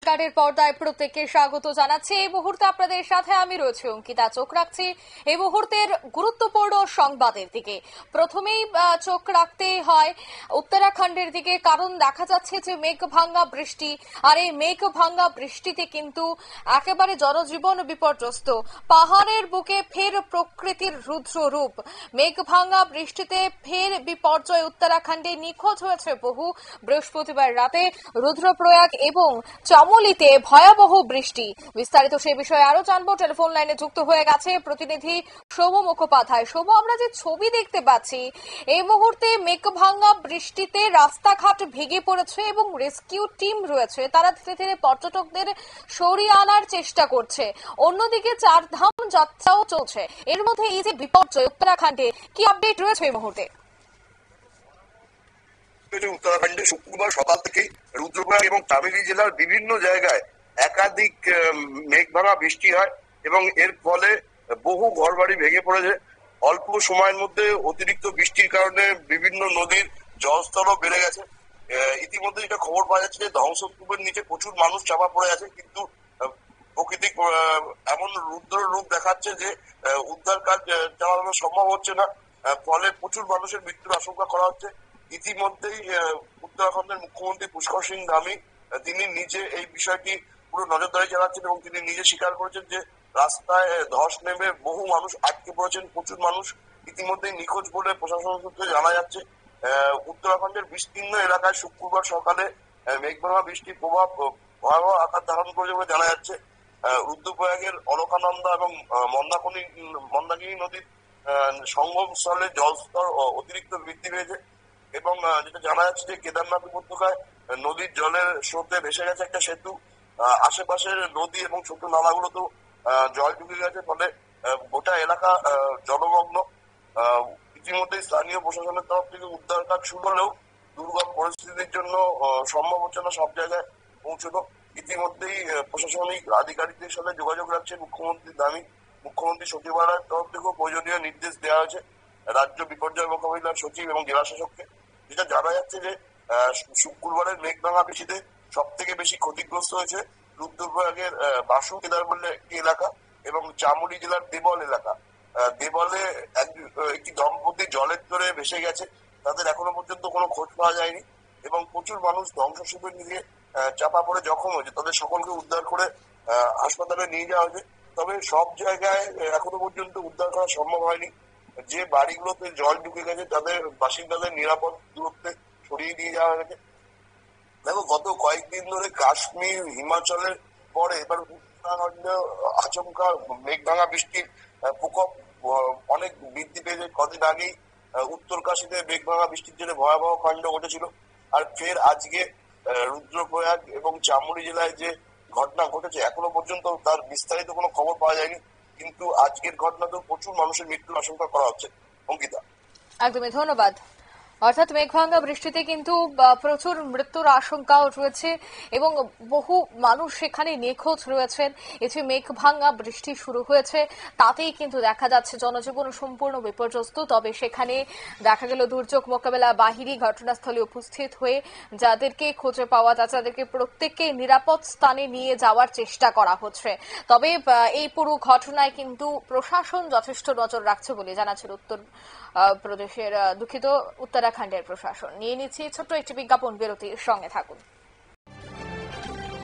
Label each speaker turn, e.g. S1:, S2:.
S1: নমস্কারের পর্দায় প্রত্যেককে স্বাগত জানাচ্ছি। এই মুহূর্তে আপনাদের সাথে আমি রয়েছি অঙ্কিতা। চোখ রাখছি এই মুহূর্তের গুরুত্বপূর্ণ সংবাদের দিকে। প্রথমেই চোখ রাখতেই হয় উত্তরাখণ্ডের দিকে, কারণ দেখা যাচ্ছে যে মেঘ ভাঙ্গা বৃষ্টি, আর এই মেঘ ভাঙ্গা বৃষ্টিতে কিন্তু একেবারে জনজীবন বিপর্যস্ত। পাহাড়ের বুকে ফের প্রকৃতির রুদ্র রূপ। মেঘ ভাঙ্গা বৃষ্টিতে ফের বিপর্যয় উত্তরাখণ্ডে। নিখোঁজ হয়েছে বহু। বৃহস্পতিবার রাতে রুদ্রপ্রয়াগ এবং চামোলিতে ভয়াবহ বৃষ্টি। বিস্তারিত সে বিষয়ে আরো জানবো। টেলিফোন লাইনে যুক্ত হয়ে গেছে প্রতিনিধি সৌম মুখোপাধ্যায়। সৌম, আমরা যে ছবি দেখতে পাচ্ছি এই মুহূর্তে মেঘভাঙ্গা বৃষ্টিতে রাস্তাঘাট ভেঙে পড়েছে এবং রেস্কিউ টিম রয়েছে, তারা ধীরে ধীরে পর্যটকদের সরিয়ে আনার চেষ্টা করছে। অন্যদিকে চারধাম যাত্রাও চলছে। এর মধ্যে এই যে বিপর্যয় উত্তরাখণ্ডে, কি আপডেট রয়েছে এই মুহূর্তে?
S2: উত্তরাখণ্ডে শুক্রবার সকাল থেকে রুদ্রপ্রয়াগ এবং চামেলি জেলার বিভিন্ন জায়গায় একাধিক মেঘভাঙা বৃষ্টি হয় এবং এর ফলে বহু ঘরবাড়ি ভেঙে পড়েছে। অল্প সময়ের মধ্যে অতিরিক্ত বৃষ্টির কারণে বিভিন্ন নদীর জলস্তরও বেড়ে গেছে। ইতিমধ্যে যেটা খবর পাওয়া যাচ্ছে যে ধ্বংসস্তূপের নিচে প্রচুর মানুষ চাপা পড়ে আছে, কিন্তু প্রকৃতি এমন রুদ্র রূপ দেখাচ্ছে যে উদ্ধার কাজ চালানো সম্ভব হচ্ছে না, ফলে প্রচুর মানুষের মৃত্যুর আশঙ্কা করা হচ্ছে। ইতিমধ্যেই উত্তরাখণ্ডের মুখ্যমন্ত্রী পুষ্কর সিং ধামি তিনি নিজে এই বিষয়টি পুরো নজরদারি চালাচ্ছেন এবং তিনি নিজে স্বীকার করেছেন যে রাস্তায় ধস নেমে বহু মানুষ আটকে পড়েছেন। প্রচুর মানুষ ইতিমধ্যেই নিখোঁজ বলে প্রশাসন সূত্রে জানা যাচ্ছে। উত্তরাখণ্ডের বিস্তীর্ণ এলাকায় শুক্রবার সকালে মেঘভাঙা বৃষ্টির প্রভাব ভয়াবহ আকার ধারণ করেছে বলে জানা যাচ্ছে। রুদ্রপ্রয়াগের অলকানন্দা এবং মন্দাকিনী নদীর সঙ্গমস্থলে জলস্তর অতিরিক্ত বৃদ্ধি পেয়েছে এবং যেটা জানা যাচ্ছে যে কেদারনাথ উপত্যকায় নদীর জলের স্রোতে ভেসে গেছে একটা সেতু। আশেপাশের নদী এবং ছোট নালাগুলোতেও জল ঢুকে গেছে, ফলে গোটা এলাকা জলমগ্ন। ইতিমধ্যে স্থানীয় প্রশাসনের তরফ থেকে উদ্ধার কাজ শুরু হলেও দুর্গম পরিস্থিতির জন্য সম্ভব হচ্ছে না সব জায়গায় পৌঁছানো। ইতিমধ্যেই প্রশাসনিক আধিকারিকদের সাথে যোগাযোগ রাখছে মুখ্যমন্ত্রী ধামি। মুখ্যমন্ত্রী সচিবালয়ের তরফ থেকেও প্রয়োজনীয় নির্দেশ দেওয়া হয়েছে রাজ্য বিপর্যয় মোকাবিলার সচিব এবং জেলা শাসককে। যেটা জানা যাচ্ছে যে শুক্রবারের মেঘভাঙা বৃষ্টিতে সব থেকে বেশি ক্ষতিগ্রস্ত হয়েছে রুদ্রপ্রয়াগের বাসু কেদার বলে একটি এলাকা এবং চামুলি জেলার দেবল এলাকা। দেবলে একটি দম্পতি জলের তোরে ভেসে গেছে, তাদের এখনো পর্যন্ত কোনো খোঁজ পাওয়া যায়নি এবং প্রচুর মানুষ ধ্বংসস্তূপের নিচে চাপা পড়ে জখম হয়েছে। তাদের সকলকে উদ্ধার করে হাসপাতালে নিয়ে যাওয়া হয়েছে, তবে সব জায়গায় এখনো পর্যন্ত উদ্ধার করা সম্ভব হয়নি। যে বাড়িগুলোতে জল ঢুকে গেছে তাদের বাসিন্দাদের নিরাপদ দূরত্বে সরিয়ে দিয়ে যাওয়া হয়েছে। দেখো, গত কয়েকদিন ধরে কাশ্মীর হিমাচলের পরে এবার উত্তরাখণ্ডে আচমকা মেঘভাঙা বৃষ্টির প্রকোপ অনেক বৃদ্ধি পেয়েছে। কদিন আগেই উত্তরকাশীতে মেঘভাঙা বৃষ্টির জন্য ভয়াবহ কাণ্ড ঘটেছিল, আর ফের আজকে রুদ্রপ্রয়াগ এবং চামুলি জেলায় যে ঘটনা ঘটেছে এখনো পর্যন্ত তার বিস্তারিত কোনো খবর পাওয়া যায়নি, কিন্তু আজকের ঘটনাতেও প্রচুর মানুষের মৃত্যুর আশঙ্কা করা হচ্ছে। অঙ্কিতা,
S1: একদমই ধন্যবাদ। অর্থাৎ মেঘভাঙ্গা বৃষ্টিতে কিন্তু প্রচুর মৃত্যুর আশঙ্কাও রয়েছে এবং বহু মানুষ সেখানে নিখোঁজ রয়েছেন। এই যে মেঘভাঙ্গা বৃষ্টি শুরু হয়েছে তাতেই কিন্তু দেখা যাচ্ছে জনজীবন সম্পূর্ণ বিপর্যস্ত। তবে সেখানে দেখা গেল দুর্যোগ মোকাবেলা বাহিনী ঘটনাস্থলে উপস্থিত হয়ে যাদেরকে খুঁজে পাওয়া যাচ্ছে তাদেরকে প্রত্যেককে নিরাপদ স্থানে নিয়ে যাওয়ার চেষ্টা করা হচ্ছে। তবে এই পুরো ঘটনায় কিন্তু প্রশাসন যথেষ্ট নজর রাখছে বলে জানাচ্ছেন উত্তর প্রদেশের উত্তরাখণ্ডের প্রশাসন। নিয়ে নিচ্ছি ছোট্ট একটি বিজ্ঞাপন বিরতির সঙ্গে থাকুন।